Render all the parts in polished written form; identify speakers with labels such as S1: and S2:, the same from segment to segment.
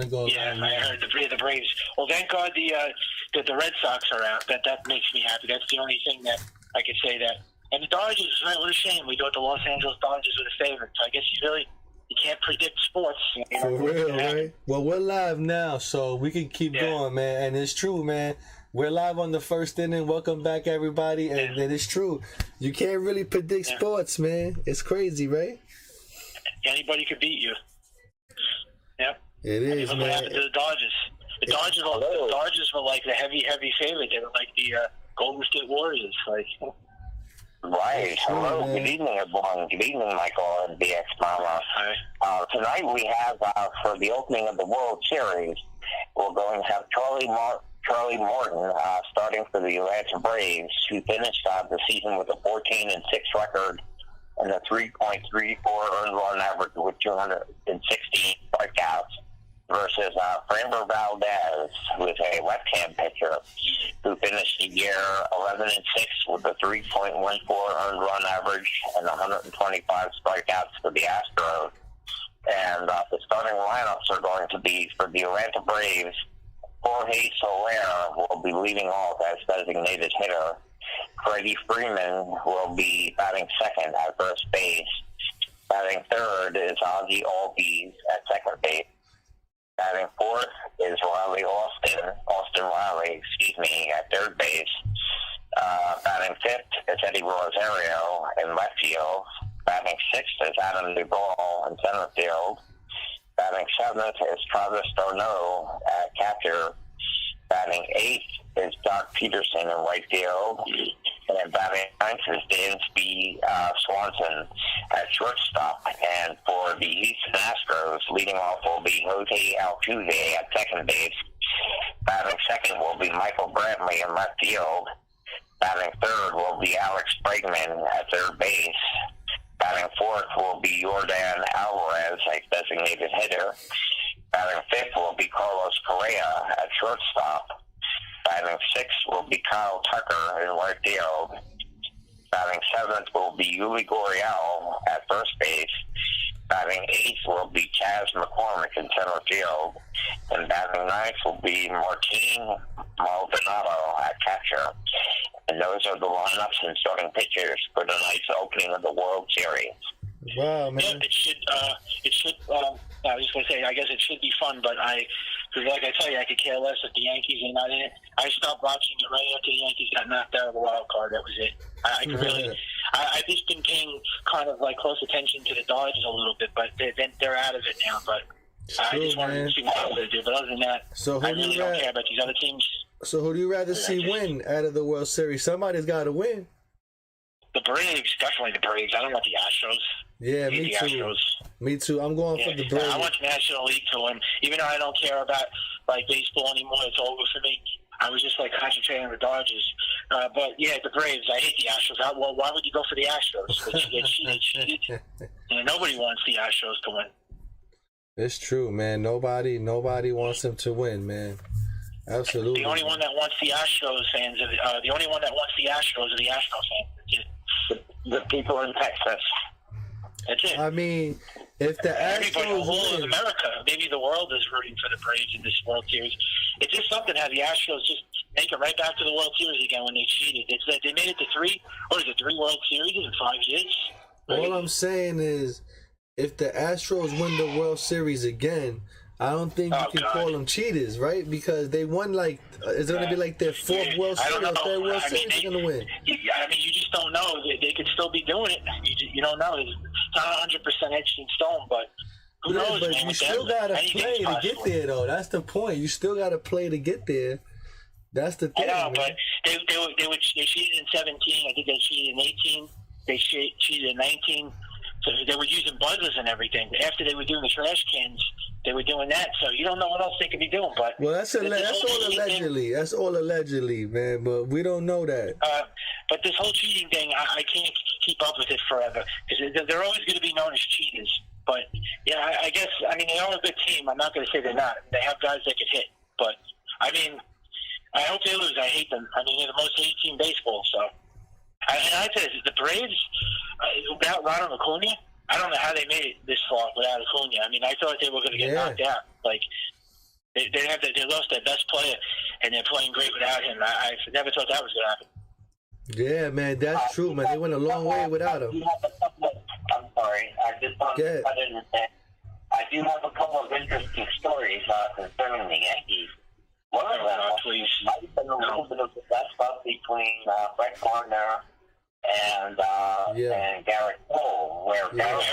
S1: gonna go.
S2: Yeah, I heard the Braves. Well, thank God the Red Sox are out. That makes me happy. That's the only thing that I could say that. And the Dodgers, right? What a shame. We thought the Los Angeles Dodgers were the favorites. I guess you can't predict sports.
S1: For real, right? Well, we're live now, so we can keep going, man. And it's true, man. We're live on the first inning. Welcome back, everybody. And it's true. You can't really predict sports, man. It's crazy, right?
S2: Anybody could beat you. Yep.
S1: It is,
S2: look
S1: man.
S2: What happened to the Dodgers? The Dodgers were like the heavy favorite. They were like the Golden State Warriors. Like.
S3: Right. Hello. Good evening, everyone. Good evening, Michael and BX Mama.
S2: Hi.
S3: Tonight we have, for the opening of the World Series, we're going to have Charlie Morton starting for the Atlanta Braves, who finished the season with a 14-6 record and a 3.34 earned run average with 216 strikeouts, versus Framber Valdez, who is a left-hand pitcher, who finished the year 11-6 with a 3.14 earned run average and 125 strikeouts for the Astros. And the starting lineups are going to be for the Atlanta Braves. Jorge Soler will be leading off as designated hitter. Freddie Freeman will be batting second at first base. Batting third is Ozzie Albies at second base. Batting fourth is Austin Riley, at third base. Batting fifth is Eddie Rosario in left field. Batting sixth is Adam Duvall in center field. Batting seventh is Travis d'Arnaud at catcher. Batting eighth is Doc Peterson in right field. And batting ninth is Dansby Swanson at shortstop. And for the Houston Astros, leading off will be Jose Altuve at second base. Batting second will be Michael Brantley in left field. Batting third will be Alex Bregman at third base. Batting fourth will be Jordan Alvarez, a designated hitter. Batting fifth will be Carlos Correa at shortstop. Batting sixth will be Kyle Tucker in right field. Batting seventh will be Yuli Gurriel at first base. Batting eighth will be Chaz McCormick in center field. And batting ninth will be Martin Maldonado at catcher. And those are the lineups and starting pitchers for tonight's opening of the World Series.
S1: Wow, man.
S2: Yeah, it should. I was just going to say, I guess it should be fun, but because like I tell you, I could care less if the Yankees are not in it. I stopped watching it right after the Yankees got knocked out of the wild card. That was it. I've just been paying kind of like close attention to the Dodgers a little bit, but they're out of it now. But I just wanted to see what else they do. But other than that, I really don't care about these other teams.
S1: So who do you rather see win out of the World Series? Somebody's got to win.
S2: The Braves, definitely the Braves. I don't want the Astros.
S1: Yeah, me too.
S2: Astros.
S1: Me too. I'm going for the Braves.
S2: I want the National League to win. Even though I don't care about like baseball anymore, it's over for me. I was just like concentrating on the Dodgers. But yeah, the Braves. I hate the Astros. Well, why would you go for the Astros? They cheated. And nobody wants the Astros to win.
S1: It's true, man. Nobody wants them to win, man. Absolutely.
S2: The only one that wants the Astros fans are the only one that wants the Astros are the Astros fans. The people in Texas. That's it.
S1: I mean, if the Astros
S2: the whole of America, maybe the world is rooting for the Braves in this World Series. It's just something how the Astros just make it right back to the World Series again when they cheated. It's like they made it to three World Series in 5 years. Right?
S1: All I'm saying is, if the Astros win the World Series again, I don't think you can call them cheaters, right? Because they won it's going to be like their fourth World Series or third World Series they're going to win.
S2: I mean, you just don't know. They could still be doing it. You don't know. It's not 100% etched in stone, but who knows?
S1: But
S2: man,
S1: you still got to play to get there, though. That's the point. You still got to play to get there. That's the thing.
S2: I know, but they cheated in 17. I think they cheated in 18. They cheated in 19. So they were using buzzers and everything. After they were doing the trash cans, they were doing that. So you don't know what else they could be doing. But
S1: that's all allegedly. That's all allegedly, man. But we don't know that.
S2: But this whole cheating thing, I can't keep up with it forever because they're always going to be known as cheaters. But yeah, I guess they are a good team. I'm not going to say they're not. They have guys that can hit. But I hope they lose. I hate them. They're the most hated team in baseball. So. And I tell you, the Braves, without Ronald Acuna, I don't know how they made it this far without Acuna. I thought they were going to get knocked out. they lost their best player, and they're playing great without him. I never thought that was going to happen.
S1: Yeah, man, that's true, man. They went a long way without him.
S3: I'm sorry. I just want to cut in and say, I do have a couple of interesting stories concerning the Yankees. One of them might have been a little bit of the best up between Brett Gardner and Garrett Cole, where Garrett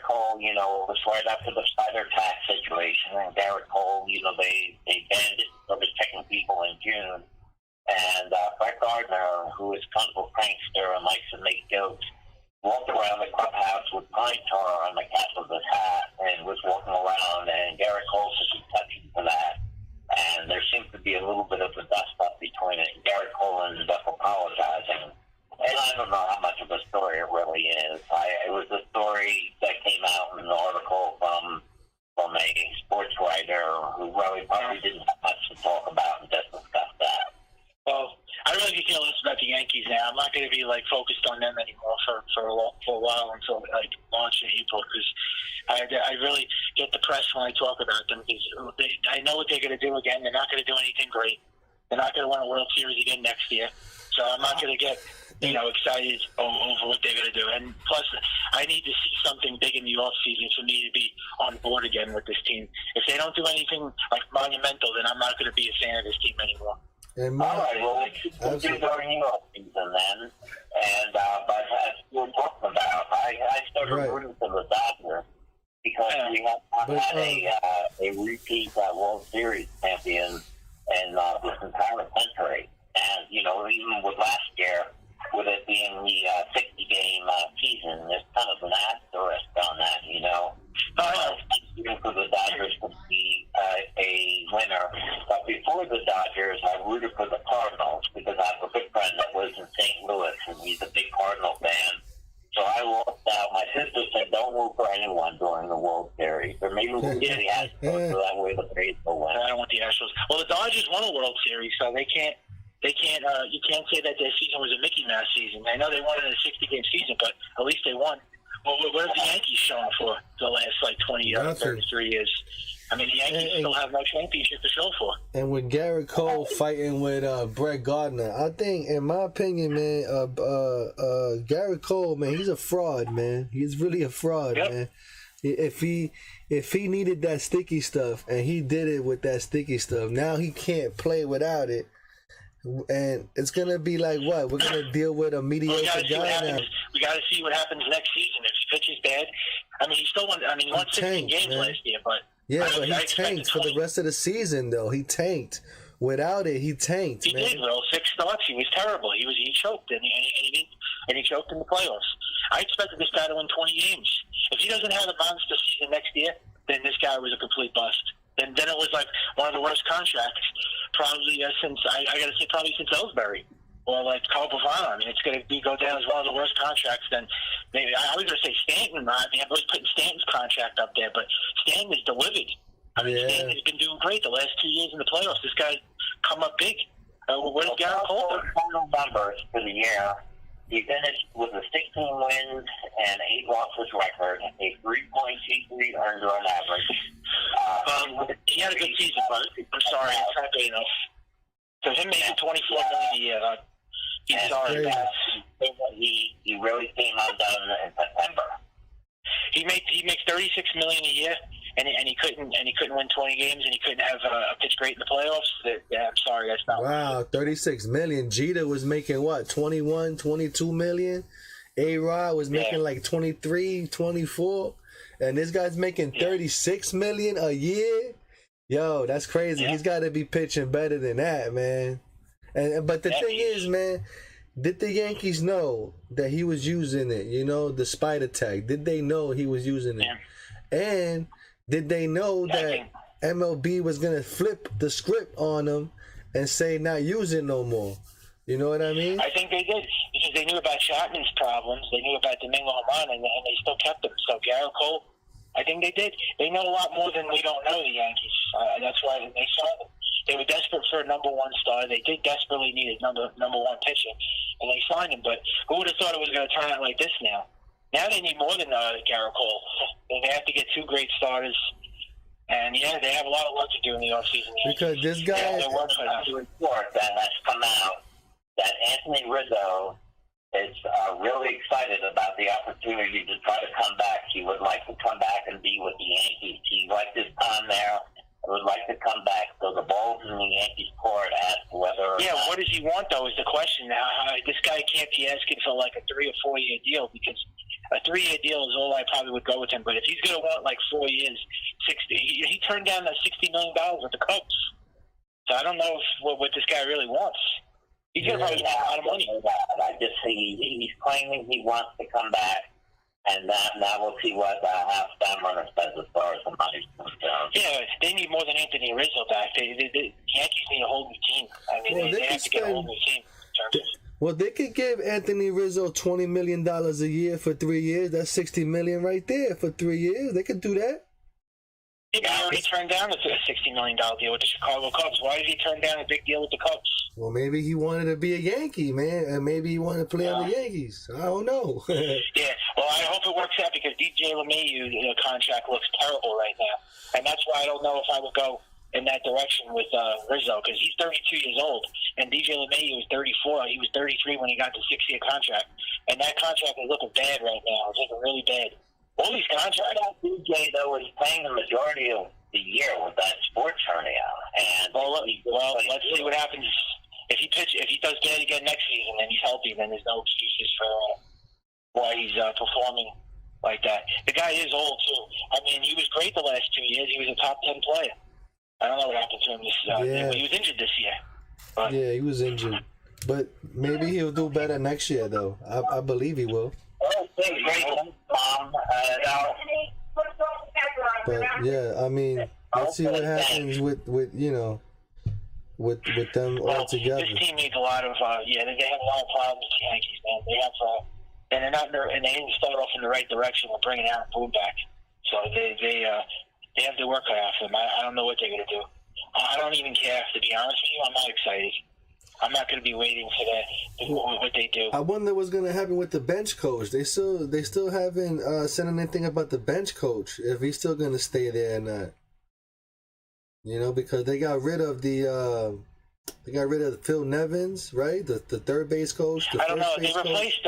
S3: Cole, was right after the spider tax situation, and Garrett Cole, they banned it from checking people in June. And Brett Gardner, who is kind of a prankster and likes to make jokes, walked around the clubhouse with pine tar on the cap of his hat and was walking around, and Garrett Cole took exception to that. And there seems to be a little bit of a dust-up between it. Garrett Cole ended up apologizing. And I don't know how much of a story it really is. It was a story that came out in an article from a sports writer who really probably didn't have much to talk about and just discussed that.
S2: Well, I really could care less about the Yankees now. I'm not going to be focused on them anymore for a while until March and April, because I really get depressed when I talk about them, because I know what they're going to do again. They're not going to do anything great. They're not going to win a World Series again next year. So I'm not going to get excited over what they're going to do. And plus, I need to see something big in the offseason for me to be on board again with this team. If they don't do anything monumental, then I'm not going to be a fan of this team anymore.
S3: All right, well, let's do during the offseason then. And but as we were talking about, I started rooting for the Dodgers because we have not had a repeat World Series champion in this entire century. And, even with last year, with it being the 60-game season, there's kind of an asterisk on that, for the Dodgers to be a winner. But before the Dodgers, I rooted for the Cardinals because I have a good friend that lives in St. Louis, and he's a big Cardinal fan. So I lost out. My sister said, don't root for anyone during the World Series. Or maybe we'll get the Astros, so that way the Braves will win.
S2: I don't want the Astros. Well, the Dodgers won a World Series, so they can't. You can't say that their season was a Mickey Mouse season. I know they won in a 60-game season, but at least they won. Well, what have the Yankees shown for the last 20 or 33 years? I mean, the Yankees still have no championship to show for.
S1: And with Garrett Cole fighting with Brett Gardner, I think, in my opinion, man, Garrett Cole, man, he's a fraud, man. He's really a fraud, man. If he needed that sticky stuff, and he did it with that sticky stuff, now he can't play without it. And it's gonna be like what? We're gonna deal with a mediocre guy now.
S2: We got to see what happens next season. If he pitches bad, I mean, he still won. I mean, he won 16 games last year, but
S1: but he tanked for the rest of the season. Though he tanked. Without it, he tanked.
S2: He did. Well, 6 starts. He was terrible. He choked, and he choked in the playoffs. I expected this guy to win 20 games. If he doesn't have a monster season next year, then this guy was a complete bust. Then it was one of the worst contracts, probably since since Ellsbury or Carl Pavano. I mean, it's going to go down as one of the worst contracts. Then maybe I was going to say Stanton. I mean, I was putting Stanton's contract up there, but Stanton has delivered. I mean, Stanton has been doing great the last 2 years in the playoffs. This guy come up big. What is Garrett Cole?
S3: Final numbers for the year. He finished with a 16 wins and 8 losses record, a 3.23 earned run average.
S2: He had a good season, but I'm sorry, it's not good enough. So him making $24 million a year, he's sorry.
S3: He really came undone in September.
S2: He makes $36 million a year, and he couldn't win 20 games, and he couldn't have pitch great in the playoffs. I'm sorry, that's not.
S1: Wow, $36 million. Jeter was making what, 21, 22 million. A-Rod was making 23, 24, and this guy's making $36 million a year. Yo, that's crazy. He's got to be pitching better than that, man. But the thing is, man, did the Yankees know that he was using it? The spider tag. Did they know he was using it? And did they know that MLB was gonna flip the script on him and say not use it no more? You know what I mean?
S2: I think they did, because they knew about Chapman's problems. They knew about Domingo Germán, and they still kept him. So Garrett Cole, I think they did. They know a lot more than we don't know, the Yankees. That's why they signed him. They were desperate for a number one star. They did desperately need a number one pitcher, and they signed him. But who would have thought it was going to turn out like this now? Now they need more than Garrett Cole. They have to get 2 great starters. And yeah, they have a lot of work to do in the offseason.
S1: Because this guy,
S3: the report that has come out that Anthony Rizzo is really excited about the opportunity to try to come back. He would like to come back and be with the Yankees. He liked his time there. Would like to come back. So the ball's in the Yankees' court as to whether.
S2: Yeah, what does he want though? Is the question. This guy can't be asking for like a 3 or 4 year deal, because a 3-year deal is all I probably would go with him. But if he's gonna want like 4 years, 60, he turned down that $60 million with the Cubs. So I don't know what this guy really wants. He's gonna probably want a lot of money.
S3: I just see he's claiming he wants to come back. And now we'll see what how Stammer says as far as the money comes down.
S2: Yeah, they need more than Anthony Rizzo back. The Yankees need a whole new team. I mean, they have to get a whole new team.
S1: Well, they could give Anthony Rizzo $20 million a year for 3 years. That's $60 million right there for 3 years. They could do that.
S2: He already turned down a $60 million deal with the Chicago Cubs. Why did he turn down a big deal with the Cubs?
S1: Well, maybe he wanted to be a Yankee, man, and maybe he wanted to play on the Yankees. I don't know.
S2: Yeah, well, I hope it works out, because DJ LeMahieu's contract looks terrible right now. And that's why I don't know if I would go in that direction with Rizzo, because he's 32 years old, and DJ LeMahieu is 34. He was 33 when he got the 6-year contract. And that contract is looking bad right now. It's looking really bad. All these contracts.
S3: DJ, though, is playing the majority of the year with that sports hernia. And
S2: well, let's see what happens. If he does bad again next season and he's healthy, then there's no excuses for why he's performing like that. The guy is old, too. I mean, he was great the last 2 years. He was a top 10 player. I don't know what happened to him this year. He was injured this year. But,
S1: yeah, he was injured. But maybe he'll do better next year, though. I believe he will. But yeah, I mean, let's see what happens with them all together.
S2: This team needs a lot of they have a lot of problems with the Yankees, man. They have and they're not and they didn't start off in the right direction with bringing Aaron Boone back. So they have their work cut out for them. I don't know what they're gonna do. I don't even care, to be honest with you. I'm not excited. I'm not going to be waiting for that. What they do. I
S1: wonder what's going to happen with the bench coach. They still haven't said anything about the bench coach, if he's still going to stay there or not. You know, because they got rid of Phil Nevins, right? The third base coach.
S2: I don't know. They replaced.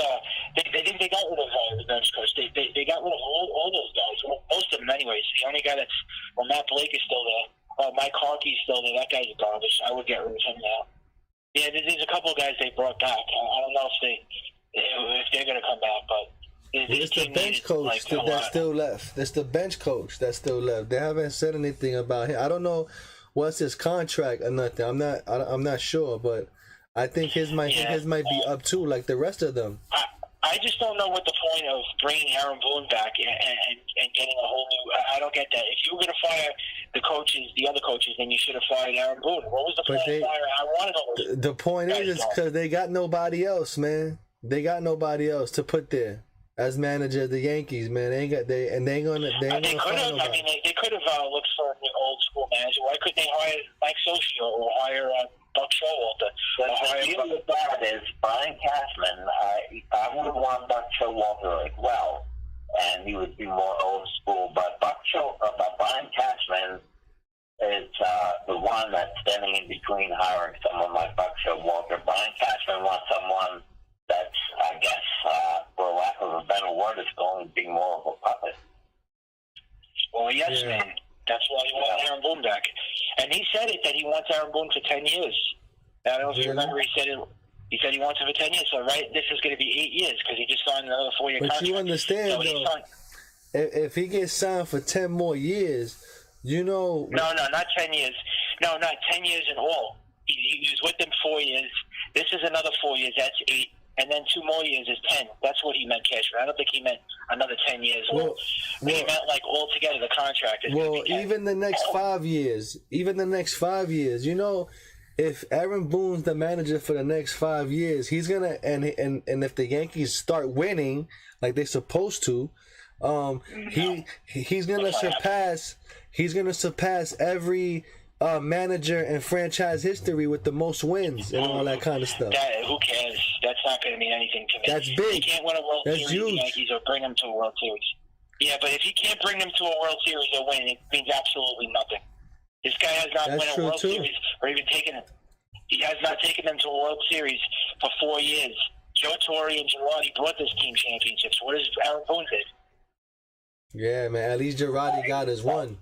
S2: They think they got rid of the bench coach. They got rid of all those guys. Well, most of them, anyways. The only guy Matt Blake is still there. Mike Harkey's still there. That guy's garbage. I would get rid of him now. Yeah, there's a couple of guys they brought back. I don't know if they're going to come back, but
S1: it's the bench coach that's still left. It's the bench coach that's still left. They haven't said anything about him. I don't know what's his contract or nothing. I'm not sure, but I think his might be up too, like the rest of them.
S2: I just don't know what the point of bringing Aaron Boone back and getting a whole new. I don't get that. If you were going to fire the other coaches, then you should have fired Aaron Boone. What was the point of firing? I wanted to.
S1: The point is because they got nobody else, man. They got nobody else to put there as manager of the Yankees, man. They ain't gonna. They could have. I mean,
S2: they could have looked for an old school manager. Why couldn't they hire Mike Socio or hire Buck Showalter?
S3: The deal with that is Brian Cashman. I would have wanted Buck Showalter as well, and he would be more old school. But Brian Cashman is the one that's standing in between hiring someone like Buck Showalter. Brian Cashman wants someone that's, I guess, for lack of a better word, is going to be more of a puppet.
S2: Well, yes, man. That's why he wants Aaron Boone back. And he said that he wants Aaron Boone for 10 years. I don't know if you remember, he said he wants him for 10 years. So, this is going to be 8 years because he just signed another 4-year contract.
S1: But you understand, though, if he gets signed for 10 more years, you know...
S2: No, not 10 years. No, not 10 years in all. He was with them 4 years. This is another 4 years. That's 8. And then 2 more years is 10. That's what he meant, Cashman. I don't think he meant another 10 years. He meant like altogether the contract.
S1: Even the next 5 years. You know, if Aaron Boone's the manager for the next 5 years, he's gonna and if the Yankees start winning like they're supposed to, he's gonna surpass every manager in franchise history with the most wins and all that kind of stuff.
S2: Who cares? That's not going to mean anything to me.
S1: That's big.
S2: You can't win a World Series.
S1: Huge.
S2: The Yankees or bring them to a World Series. Yeah, but if he can't bring them to a World Series or win, it means absolutely nothing. This guy has not won a World Series or even taken it. He has not taken them to a World Series for 4 years. Joe Torre and Girardi brought this team championships. What does Aaron Boone did?
S1: Yeah, man. At least Girardi got us one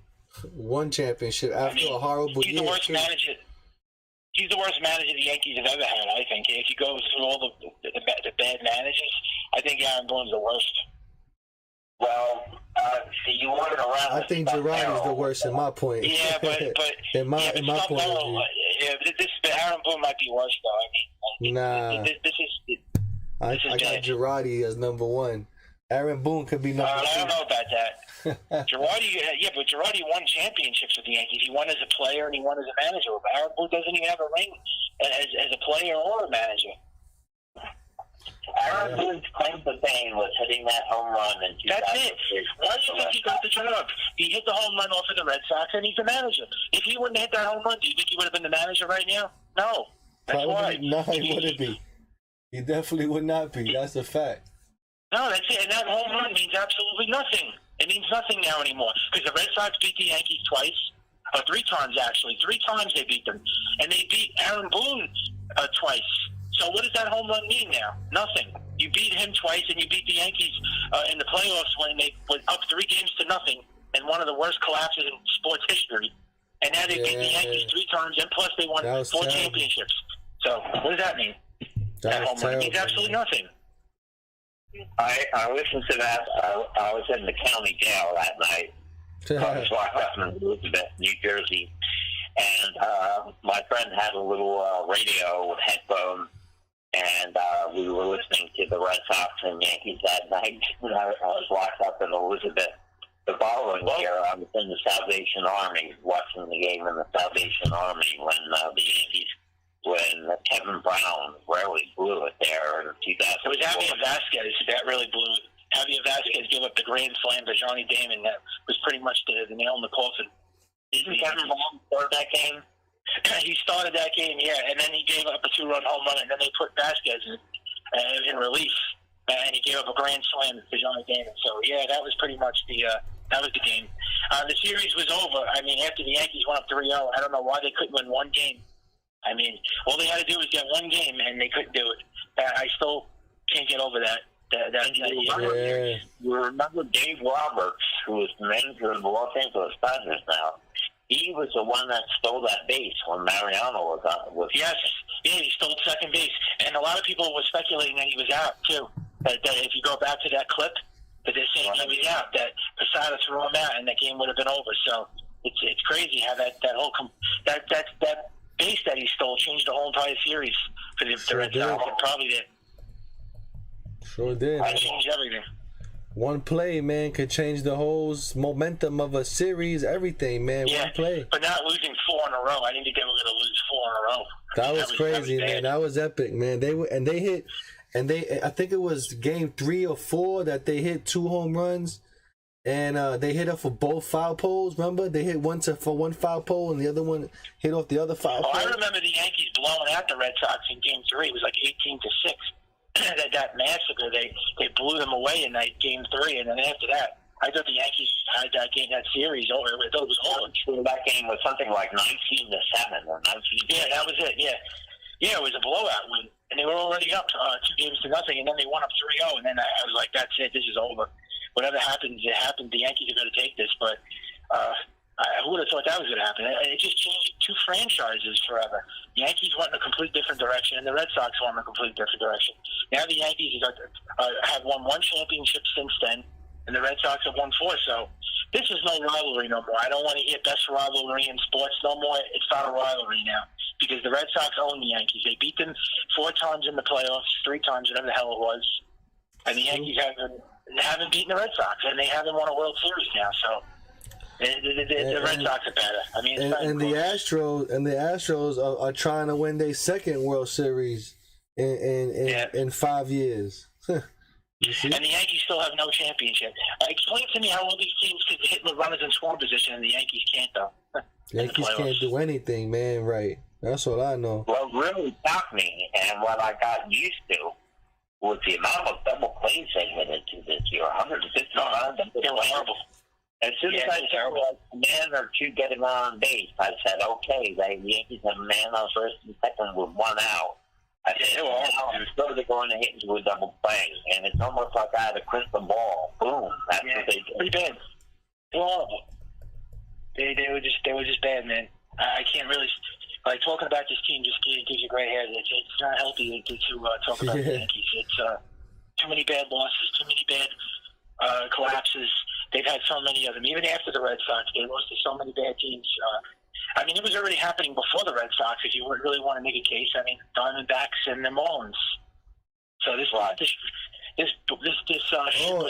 S1: championship after a horrible year.
S2: He's the worst manager. He's the worst manager the Yankees have ever had, I think. If you go through all the bad managers, I think Aaron Boone's the worst.
S3: Well, see, you want it around.
S1: I think Girardi's the worst in my point.
S2: Yeah, but
S1: in my point of view.
S2: Yeah, Aaron Boone might be worse though. I mean,
S1: nah.
S2: This is
S1: I got Girardi as number one. Aaron Boone could be number two.
S2: I don't know about that. Girardi, yeah, but Girardi won championships with the Yankees. He won as a player and he won as a manager. But Aaron Boone doesn't even have a ring as a player or a manager.
S3: Aaron Boone's claim to fame was hitting that home run in 2006.
S2: That's it. Why do you think he got the job? He hit the home run off of the Red Sox, and he's the manager. If he wouldn't have hit that home run, do you think he would have been the manager right now? No. That's why.
S1: No, he wouldn't be. He definitely would not be. That's a fact.
S2: No, that's it. And that home run means absolutely nothing. It means nothing now anymore. Because the Red Sox beat the Yankees twice. Or 3 times, actually. 3 times they beat them. And they beat Aaron Boone twice. So what does that home run mean now? Nothing. You beat him twice, and you beat the Yankees in the playoffs when they went up 3 games to nothing, and one of the worst collapses in sports history. And now they beat the Yankees 3 times, and plus they won 4 championships. So what does that mean? That home run means absolutely nothing.
S3: I listened to that. I was in the county jail that night. I was locked up in Elizabeth, New Jersey, and my friend had a little radio with headphones. And we were listening to the Red Sox and Yankees that night. I was locked up in Elizabeth. The following year, I was in the Salvation Army, watching the game in the Salvation Army when Kevin Brown rarely blew it there in 2000.
S2: It was Javier Vasquez that really blew it. Javier Vasquez gave up the grand slam to Johnny Damon. That was pretty much the nail in the coffin.
S3: Didn't Kevin Brown start that game?
S2: He started that game, yeah, and then he gave up a 2-run home run, and then they put Vasquez in relief, and he gave up a grand slam to Johnny Damon. So, yeah, that was pretty much the game. The series was over. I mean, after the Yankees went up 3-0, I don't know why they couldn't win one game. I mean, all they had to do was get one game, and they couldn't do it. I still can't get over that.
S3: You remember Dave Roberts, who was the manager of the Los Angeles Dodgers now? He was the one that stole that base when Mariano was
S2: Yes, yeah, he stole second base, and a lot of people were speculating that he was out too. That if you go back to that clip, that they're saying he was out, that Posada threw him out, and the game would have been over. So it's crazy how that whole that base that he stole changed the whole entire series for the Red Sox. It probably did.
S1: Sure did.
S2: It changed everything.
S1: One play, man, could change the whole momentum of a series, everything, man.
S2: Yeah,
S1: one play.
S2: But not losing 4 in a row. I didn't think they were going to lose 4 in a row.
S1: That was crazy, man. That was epic, man. I think it was game 3 or 4 that they hit 2 home runs, and they hit up for both foul poles. Remember, they hit one for one foul pole, and the other one hit off the other foul pole.
S2: I remember the Yankees blowing out the Red Sox in game 3. It was like 18-6. that massacre, they blew them away in that game 3, and then after that, I thought the Yankees had that series over. I thought it was over.
S3: That game was something like 19-7 or 19.
S2: Yeah, that was it. Yeah, it was a blowout win, and they were already up 2 games to nothing, and then they won up 3-0, and then I was like, that's it. This is over. Whatever happens, it happened. The Yankees are going to take this, but who would have thought that was going to happen? It just changed 2 franchises forever. The Yankees went in a complete different direction, and the Red Sox went in a complete different direction. Now the Yankees have won 1 championship since then, and the Red Sox have won 4. So this is no rivalry no more. I don't want to hear best rivalry in sports no more. It's not a rivalry now because the Red Sox own the Yankees. They beat them 4 times in the playoffs, 3 times, whatever the hell it was, and the Yankees haven't beaten the Red Sox, and they haven't won a World Series now. So. The Red Sox are better. I mean,
S1: the Astros are trying to win their 2nd World Series in 5 years.
S2: And the Yankees still have no championship. Explain to me how all these teams could hit the runners in scoring position and the Yankees can't, though.
S1: Yankees can't do anything, man. Right? That's all I know.
S3: What really shocked me, and what I got used to, with the amount of double plays they went into this year, 150 times.
S2: They were horrible.
S3: As soon as I saw a man or two getting on base, I said, okay, the Yankees have a man on first and second with one out. I said, now they're going to hit into a double play. And it's almost like I had a crystal ball. Boom. That's what they did.
S2: Pretty bad. They were horrible. They were just bad, man. I can't really, like, talking about this team just gives you gray hairs. It's not healthy to talk about the Yankees. It's too many bad losses, too many bad collapses. They've had so many of them. Even after the Red Sox, they lost to so many bad teams. I mean, it was already happening before the Red Sox, if you really want to make a case. I mean, Diamondbacks and the Marlins. So this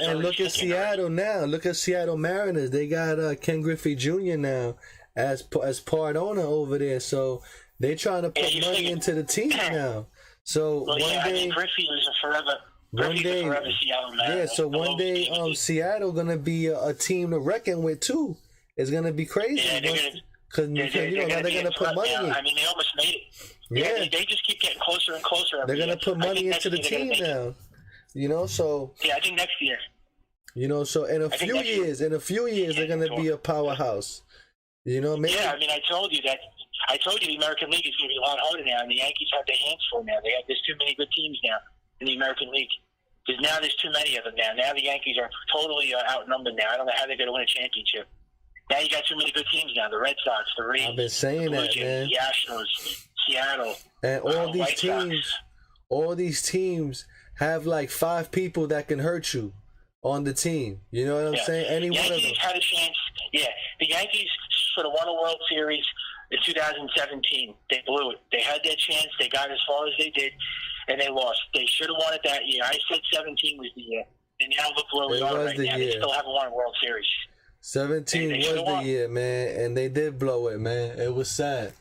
S1: and look at Seattle now. Look at Seattle Mariners. They got Ken Griffey Jr. now as part owner over there. So they're trying to put money into the team now. So one day,
S2: I mean, Griffey was a forever. Seattle Mariners.
S1: Yeah. So one day, Seattle gonna be a team to reckon with too. It's gonna be crazy.
S2: Yeah,
S1: Because now they're gonna put money in.
S2: I mean, they almost made it.
S1: Yeah,
S2: they just keep getting closer and closer.
S1: They're gonna put money into the team now. So
S2: yeah, I think next year.
S1: So in a few years, they're gonna be a powerhouse. Maybe.
S2: Yeah, I mean, I told you the American League is gonna be a lot harder now, and the Yankees have their hands full now. There's too many good teams now in the American League. There's too many of them now. Now the Yankees are totally outnumbered now. I don't know how they're gonna win a championship. Now you got too many good teams now. The Red Sox, the Rays,
S1: I've been saying that, man.
S2: The Astros, Seattle,
S1: and all these teams have like 5 people that can hurt you on the team. You know what I'm saying? Any one of them.
S2: Yankees had a chance. Yeah, the Yankees should have won a World Series in 2017. They blew it. They had their chance. They got as far as they did, and they lost. They should have won it that year. I said 17 was the year, and now look where we are right now. They still haven't won a World Series.
S1: 17 was the year, man, and they did blow it, man. It was sad.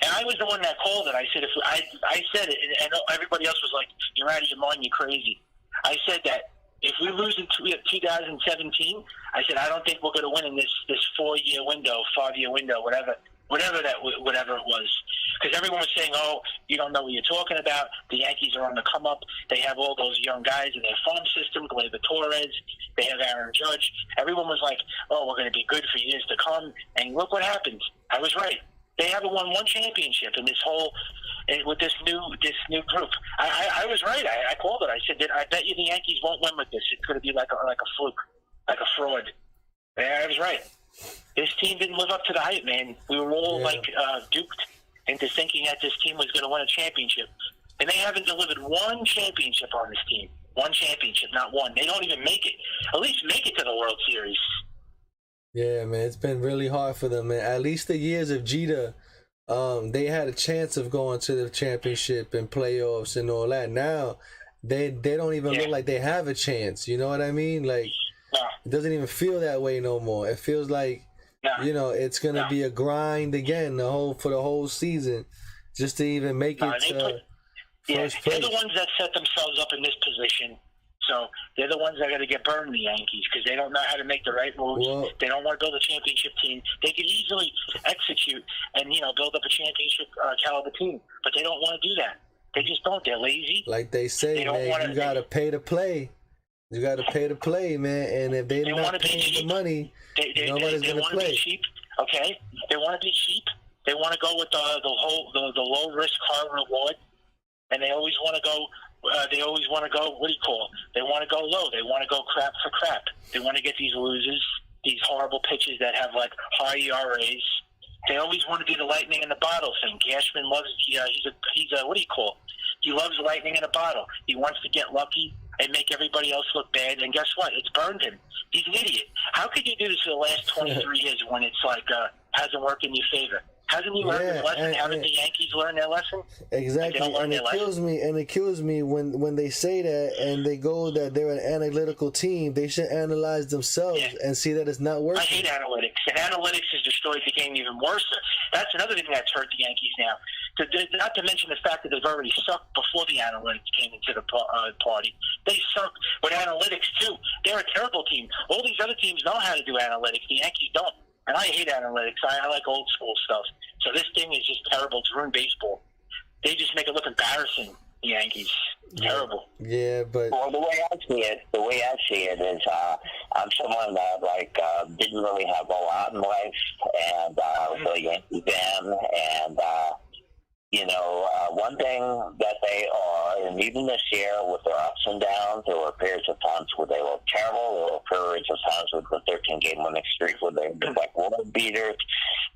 S2: And I was the one that called it. I said, I said it, and everybody else was like, "You're out of your mind, you're crazy." I said that if we lose in 2017, I said I don't think we're going to win in this 4-year window, 5-year window, whatever it was. Because everyone was saying, "Oh, you don't know what you're talking about. The Yankees are on the come up. They have all those young guys in their farm system, Gleyber Torres. They have Aaron Judge." Everyone was like, "Oh, we're going to be good for years to come." And look what happened. I was right. They haven't won one championship in this whole with this new group. I was right. I called it. I said that I bet you the Yankees won't win with this. It's going to be like a fluke, like a fraud. Yeah, I was right. This team didn't live up to the hype, man. We were all duped into thinking that this team was going to win a championship. And they haven't delivered one championship on this team. One championship, not one. They don't even make it. At least make it to the World Series.
S1: Yeah, man, it's been really hard for them, man. At least the years of Jeter, they had a chance of going to the championship and playoffs and all that. Now, they don't even look like they have a chance. You know what I mean? Like, it doesn't even feel that way no more. It feels like, it's going to be a grind again for the whole season just to even make it to first place.
S2: They're the ones that set themselves up in this position. So they're the ones that got to get burned, the Yankees, because they don't know how to make the right moves. Well, they don't want to build a championship team. They could easily execute and build up a championship caliber team, but they don't want to do that. They just don't. They're lazy.
S1: Like they say, man, you got to pay to play. You got to pay to play, man. And if they're not paying the money, nobody's going to play.
S2: Be cheap, okay? They want to be cheap. They want to go with the low risk, high reward, and they always want to go. What do you call it? They want to go low. They want to go crap for crap. They want to get these losers, these horrible pitches that have like high ERAs. They always want to do the lightning in the bottle thing. Cashman loves. He's a what do you call it? He loves lightning in a bottle. He wants to get lucky and make everybody else look bad. And guess what? It's burned him. He's an idiot. How could you do this for the last 23 years when it's like hasn't worked in your favor? Hasn't he learned his lesson? Haven't the Yankees learned their lesson?
S1: Exactly, and it kills me when they say that and they go that they're an analytical team. They should analyze themselves and see that it's not working.
S2: I hate analytics, and analytics has destroyed the game even worse. That's another thing that's hurt the Yankees now. Not to mention the fact that they've already sucked before the analytics came into the party. They sucked with analytics too. They're a terrible team. All these other teams know how to do analytics. The Yankees don't. And I hate analytics. I like old school stuff. So this thing is just terrible. It's ruined baseball. They just make it look embarrassing. The Yankees. Terrible.
S1: Yeah, but
S3: well, the way I see it is, I'm someone that didn't really have a lot in life, and I was a Yankee fan, and one thing that they are, and even this year with their ups and downs, there were periods of times where they were terrible. There were periods of times with the 13-game winning streak where they were like world beaters.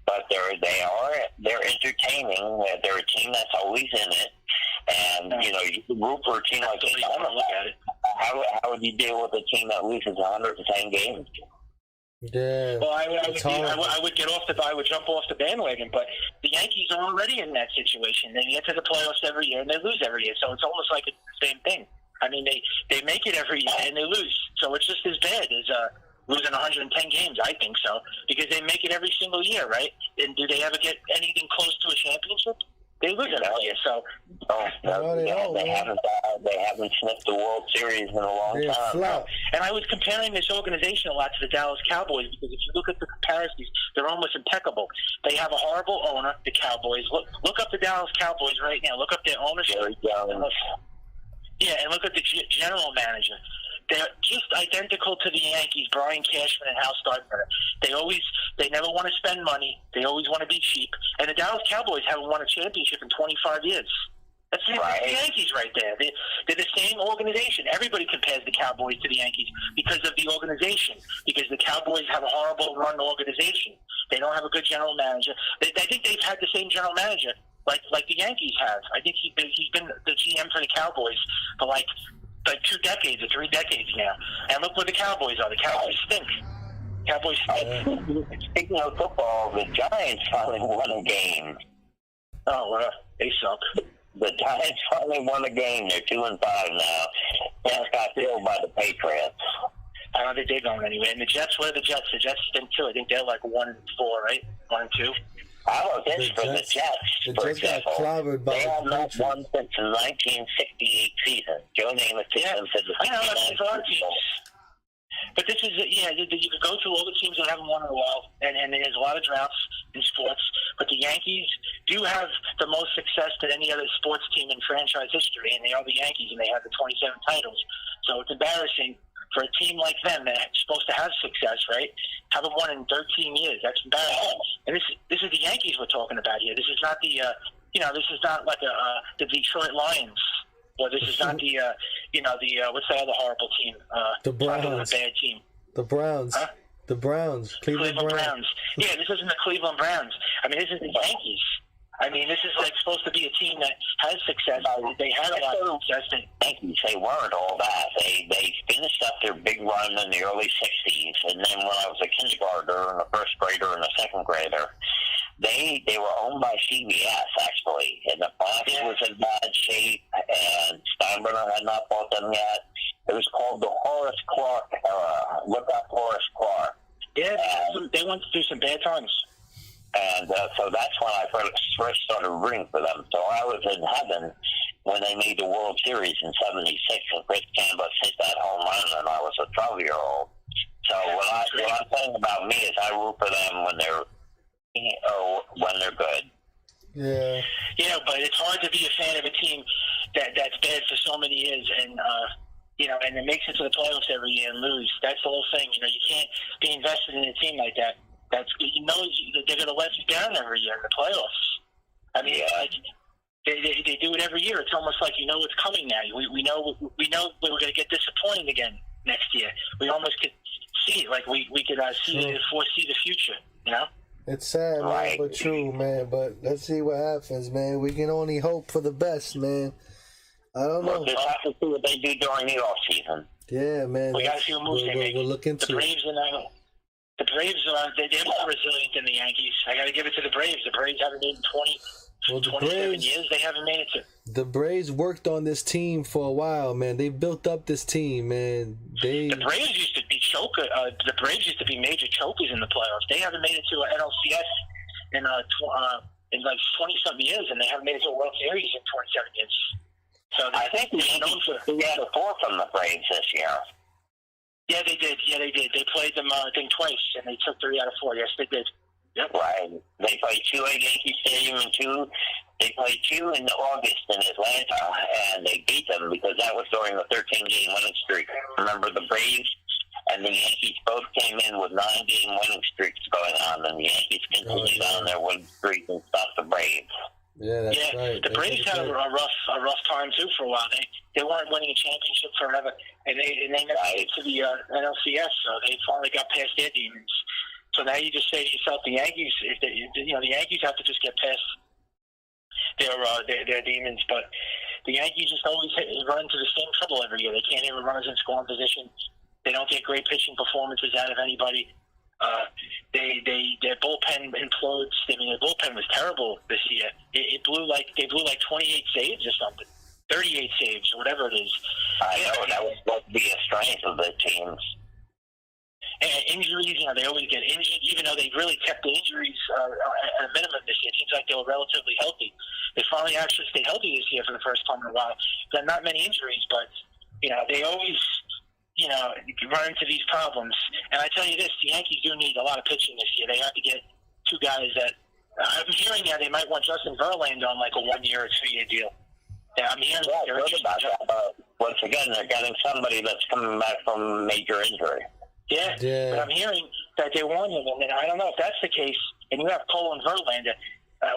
S3: But they're entertaining. They're a team that's always in it, and you can root for a team like this. I don't look at it. How would you deal with a team that loses 110 games?
S1: yeah.
S2: Well, I would jump off the bandwagon, but the Yankees are already in that situation. They get to the playoffs every year and they lose every year, so it's almost like it's the same thing. I mean, they make it every year and they lose, so it's just as bad as losing 110 games. I think so, because they make it every single year, right? And do they ever get anything close to a championship? They lose it every year, so
S3: they haven't sniffed the World Series in a long time.
S2: And I was comparing this organization a lot to the Dallas Cowboys, because if you look at the comparisons, they're almost impeccable. They have a horrible owner, the Cowboys. Look up the Dallas Cowboys right now. Look up their ownership. And look at the general manager. They're just identical to the Yankees, Brian Cashman and Hal Steinbrenner. They never want to spend money. They always want to be cheap. And the Dallas Cowboys haven't won a championship in 25 years. That's the Yankees right there. They're the same organization. Everybody compares the Cowboys to the Yankees because of the organization, because the Cowboys have a horrible run organization. They don't have a good general manager. I think they've had the same general manager like the Yankees have. I think he's been the GM for the Cowboys for like 2 decades or 3 decades now. And look where the Cowboys are. The Cowboys stink.
S3: Speaking of football, the Giants finally won a game.
S2: Oh, well, they suck.
S3: The Giants finally won a game. They're 2-5 now. Jets got killed by the Patriots.
S2: I don't think they're going anywhere. And the Jets, what are the Jets? The Jets stink too. I think they're like 1-4, right? 1-2.
S3: How about this for the Jets?
S1: The Jets got clobbered by
S3: they have
S1: the
S3: not
S1: Patriots.
S3: won since the 1968 season. Joe Namath took them to the 69 season.
S2: But this is, you could go through all the teams that haven't won in a while, and there's a lot of droughts in sports. But the Yankees do have the most success to any other sports team in franchise history, and they are the Yankees, and they have the 27 titles. So it's embarrassing for a team like them that's supposed to have success, right? Haven't won in 13 years. That's embarrassing. And this is the Yankees we're talking about here. This is not this is not like the Detroit Lions. Or this is not the what's the other horrible team?
S1: The Browns.
S2: A bad team.
S1: The Browns.
S2: Huh?
S1: The Browns. Cleveland Browns.
S2: Yeah, this isn't the Cleveland Browns. I mean, this is the Yankees. I mean, this is like supposed to be a team that has success. They had a lot of success.
S3: Yankees, they weren't all that. They finished up their big run in the early 60s, and then when I was a kindergartner and a first grader and a second grader, they were owned by CBS, actually, and the plant was in bad shape, and Steinbrenner had not bought them yet. It was called the Horace Clark era. Look up Horace Clark.
S2: Yeah, they went through some bad times.
S3: And so that's when I first started rooting for them. So I was in heaven when they made the World Series in '76, and Chris Canvas hit that home run, and I was a 12-year-old. So what I'm saying about me is I root for them when they're good.
S1: Yeah.
S2: Yeah, but it's hard to be a fan of a team that's bad for so many years, and and it makes it to the playoffs every year and lose. That's the whole thing. You can't be invested in a team like that. They're going to let you down every year in the playoffs. I mean, they do it every year. It's almost like what's coming now. We know we're going to get disappointed again next year. We almost could see it, like we could foresee the future.
S1: It's sad, man, but true, man. But let's see what happens, man. We can only hope for the best, man. I don't know.
S3: We'll just have to see what they do during the off season.
S1: Yeah, man.
S2: We got to see what moves they make.
S1: We'll look into
S2: the Braves The Braves they're more resilient than the Yankees. I got to give it to the Braves. The Braves haven't made it in 27 years. They haven't made it to.
S1: The Braves worked on this team for a while, man. They built up this team, man. The
S2: Braves used to be the Braves used to be major chokers in the playoffs. They haven't made it to an NLCS in like 20-something years, and they haven't made it to a World Series in 27 years. So
S3: I think the Yankees had a 4 from the Braves this year.
S2: Yeah, they did. They played them, I think, twice, and they took 3 out of 4. Yes, they did. Yep.
S3: Right. They played 2 at Yankee Stadium and 2 They played 2 in August in Atlanta, and they beat them because that was during the 13-game winning streak. Remember, the Braves and the Yankees both came in with 9-game winning streaks going on, and the Yankees continued on their winning streak and stopped the Braves.
S1: Yeah, that's right.
S2: The Braves had a rough time too for a while. They weren't winning a championship forever, and they never made it to the NLCS, so they finally got past their demons. So now you just say to yourself, the Yankees, the Yankees have to just get past their demons, but the Yankees just always run into the same trouble every year. They can't even runners in scoring position. They don't get great pitching performances out of anybody. Their bullpen implodes. I mean, their bullpen was terrible this year. They blew like 28 saves or something, 38 saves or whatever it is.
S3: I know that was supposed to be a strength of the teams.
S2: And injuries, they always get injured, even though they really kept the injuries at a minimum this year. It seems like they were relatively healthy. They finally actually stayed healthy this year for the first time in a while. There are not many injuries, but they always run into these problems. And I tell you this, the Yankees do need a lot of pitching this year. They have to get 2 guys that I'm hearing now they might want Justin Verlander on like a 1-year or 2-year deal. Yeah, I'm hearing
S3: they're interested about that. But once again, they're getting somebody that's coming back from major injury.
S2: Yeah, but I'm hearing that they want him, and I don't know if that's the case. And you have Coleman Verlander,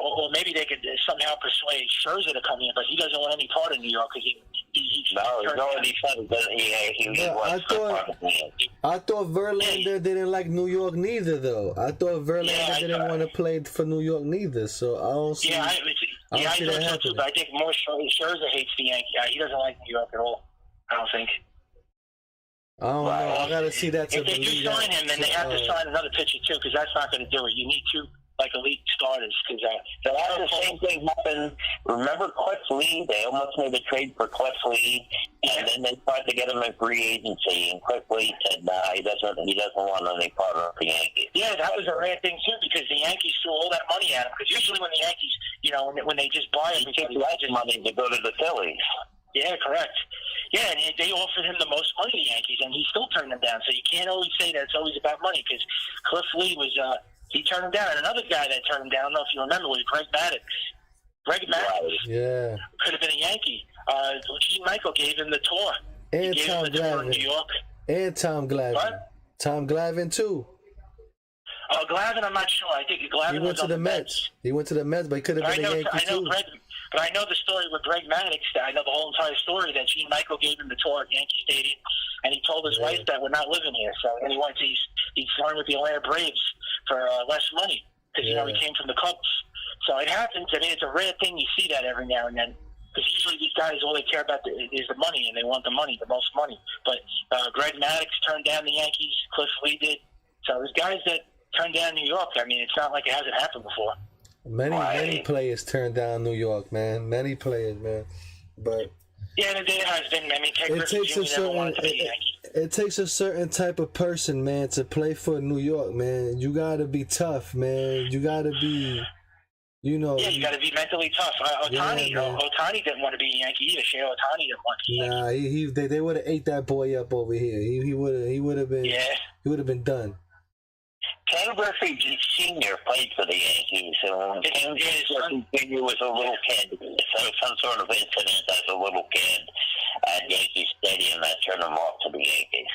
S2: or maybe they could somehow persuade Scherzer to come in, but he doesn't want any part of New York because he's
S3: already said that he wants.
S1: I thought Verlander didn't like New York neither, though. I thought Verlander didn't want to play for New York neither. So I don't see.
S2: I thought so too, but I think more Scherzer hates the Yankees. He doesn't like New York at all. I don't think.
S1: I don't know. I gotta see that.
S2: If they do sign him, then they have to sign another pitcher too, because that's not going to do it. You need 2 elite starters. Because
S3: that's the same thing happened. Remember Cliff Lee? They almost made a trade for Cliff Lee, and then they tried to get him in free agency. And Cliff Lee said, "Nah, he doesn't want any part of the Yankees."
S2: Yeah, that was a rare thing too, because the Yankees threw all that money at him. Because usually when the Yankees, when they just buy him,
S3: he took less money to go to the Phillies.
S2: Yeah, correct. Yeah, and they offered him the most money, the Yankees, and he still turned them down. So you can't always say that it's always about money, because Cliff Lee he turned him down. And another guy that turned him down, I don't know if you remember, was Greg Maddux. Greg Maddux could have been a Yankee. Gene Michael gave him the tour.
S1: And Tom Glavine.
S2: In New York.
S1: And Tom Glavine.
S2: What?
S1: Tom Glavine, too.
S2: Glavine, I'm not sure. I think Glavine
S1: went to the Mets. He went to the Mets, but he could have been a Yankee, too.
S2: But I know the story with Greg Maddux. I know the whole entire story that Gene Michael gave him the tour at Yankee Stadium, and he told his wife that we're not living here. So then he signed with the Atlanta Braves for less money because he came from the Cubs. So it happens. I mean, it's a rare thing. You see that every now and then. Because usually these guys, all they care about is the money, and they want the money, the most money. But Greg Maddux turned down the Yankees. Cliff Lee did. So there's guys that turned down New York. I mean, it's not like it hasn't happened before.
S1: Many players turned down New York, man. Many players, man. But
S2: yeah, there has been. I mean,
S1: it takes a certain type of person, man, to play for New York, man. You gotta be tough, man. You gotta be,
S2: Yeah, you gotta be mentally tough. Ohtani didn't want to be a Yankee either. Shohei Ohtani didn't want to be a Yankee.
S1: Nah, they would have ate that boy up over here. He would have been. Yeah. He would have been done.
S3: Ken Griffey Sr. played for the Yankees, and Ken Griffey Sr. was a little kid. So some sort of incident as a little kid at Yankee Stadium that turned him off to the Yankees.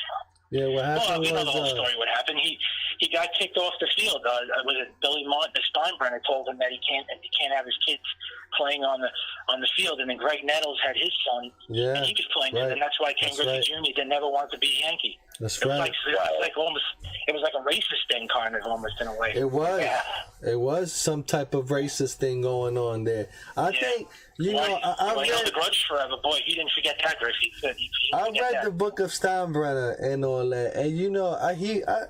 S1: Yeah, what happened
S2: we know the whole story. What happened? He got kicked off the field. Was it Billy Martin, the Steinbrenner, told him that he can't have his kids playing on the field, and then Greg Nettles had his son, and he was playing there, and that's why Ken Griffey Jr. never wanted to be a Yankee.
S1: That's right.
S2: It was like a racist thing, kind of, almost in a way.
S1: It was. Yeah. It was some type of racist thing going on there. I think,
S2: he held the grudge forever. Boy, he didn't forget that, Griffey.
S1: I read the book of Steinbrenner and all that, and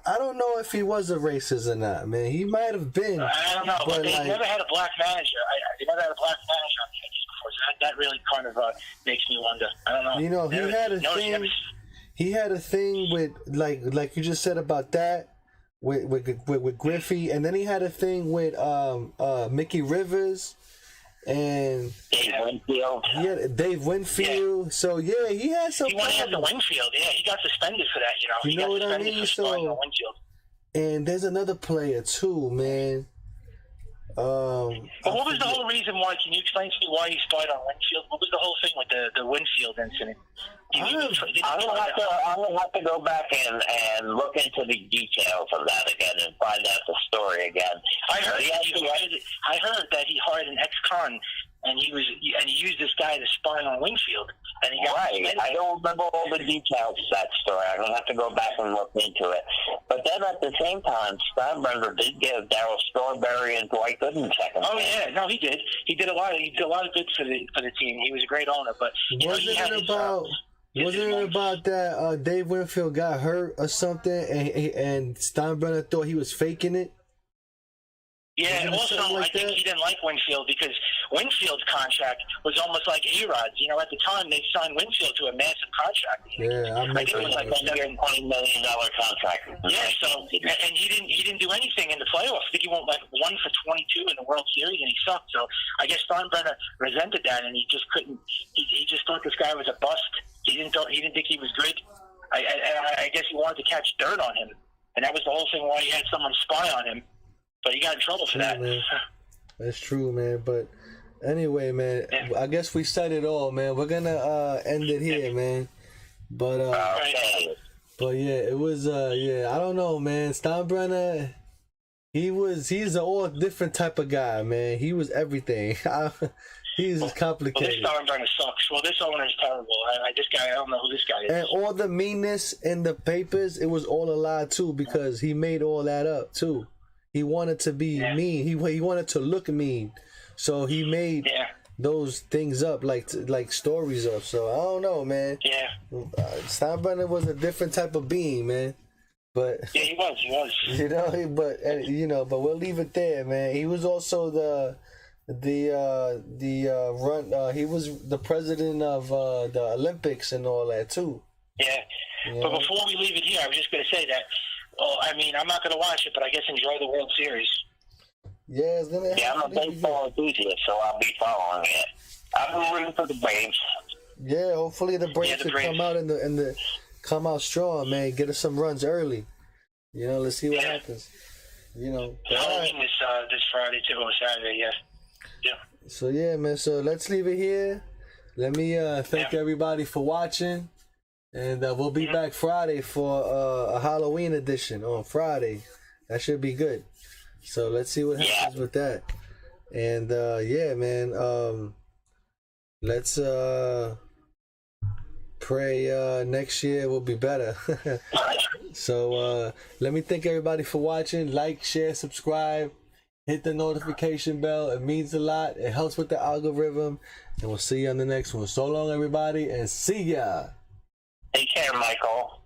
S1: I don't know if he was a racist or not, man. He might have been.
S2: I don't know, but they never had a black manager. They never had a black manager on the Yankees before, so that really kind of makes me wonder. I don't know.
S1: He had a thing. He had a thing with like you just said about that with Griffey, and then he had a thing with Mickey Rivers and
S3: Dave Winfield.
S1: Dave Winfield. Yeah. So he had some.
S2: He went after Winfield. Yeah, he got suspended for that.
S1: You know what I mean? So, and there's another player too, man.
S2: But what was the whole reason why? Can you explain to me why he spied on Winfield? What was the whole thing with the Winfield incident?
S3: I'm gonna have to go back and look into the details of that again and find out the story again.
S2: I heard that he hired an ex-con and he used this guy to spy on Winfield. And he got
S3: right. I don't remember all the details of that story. I'm gonna have to go back and look into it. But then at the same time, Steinbrenner did give Darryl Strawberry and Dwight Gooden second.
S2: Oh yeah, no, he did. He did a lot of good for the team. He was a great owner. But
S1: wasn't it about that Dave Winfield got hurt or something, and Steinbrenner thought he was faking it?
S2: Yeah, and also I think he didn't like Winfield because Winfield's contract was almost like A-Rod's. You know, at the time they signed Winfield to a massive contract.
S1: Yeah,
S2: I think it was like
S3: $120 million contract.
S2: Yeah, so and he didn't do anything in the playoffs. I think he went like 1 for 22 in the World Series, and he sucked. So I guess Steinbrenner resented that, and he just couldn't. He just thought this guy was a bust. He didn't think he was good. I guess he wanted to catch dirt on him, and that was the whole thing why he had someone spy on him. But he got in trouble for that.
S1: Man. That's true, man. But anyway, man, I guess we said it all, man. We're gonna end it here, man. But but yeah, it was I don't know, man. Steinbrenner, he's an all different type of guy, man. He was everything. He's complicated.
S2: Well, this Steinbrenner sucks. Well, this owner is terrible. This guy, I don't know who this guy is.
S1: And all the meanness in the papers, it was all a lie too, because he made all that up too. He wanted to be mean. He wanted to look mean, so he made those things up, like stories up. So I don't know, man.
S2: Yeah.
S1: Steinbrenner was a different type of being, man. But
S2: yeah, he was.
S1: But we'll leave it there, man. He was also the he was the president of the Olympics and all that too.
S2: Yeah. But before we leave it here, I was just going to say that. Well, I mean, I'm not going to watch it, but I guess enjoy the World Series.
S1: Yeah, it's gonna.
S3: Yeah, I'm a baseball enthusiast, so I'll be following it. I'm rooting for the Braves.
S1: Yeah, hopefully the Braves will come out and come out strong, man. Get us some runs early. You know, let's see what happens. You know,
S2: Halloween this Friday too, or Saturday. Yeah.
S1: So yeah, man. So let's leave it here. Let me thank everybody for watching. And we'll be back Friday for a Halloween edition on Friday. That should be good. So let's see what happens with that. And man. Let's pray next year will be better. So let me thank everybody for watching. Like, share, subscribe, hit the notification bell. It means a lot. It helps with the algorithm. And we'll see you on the next one. So long, everybody, and see ya.
S3: Take care, Michael.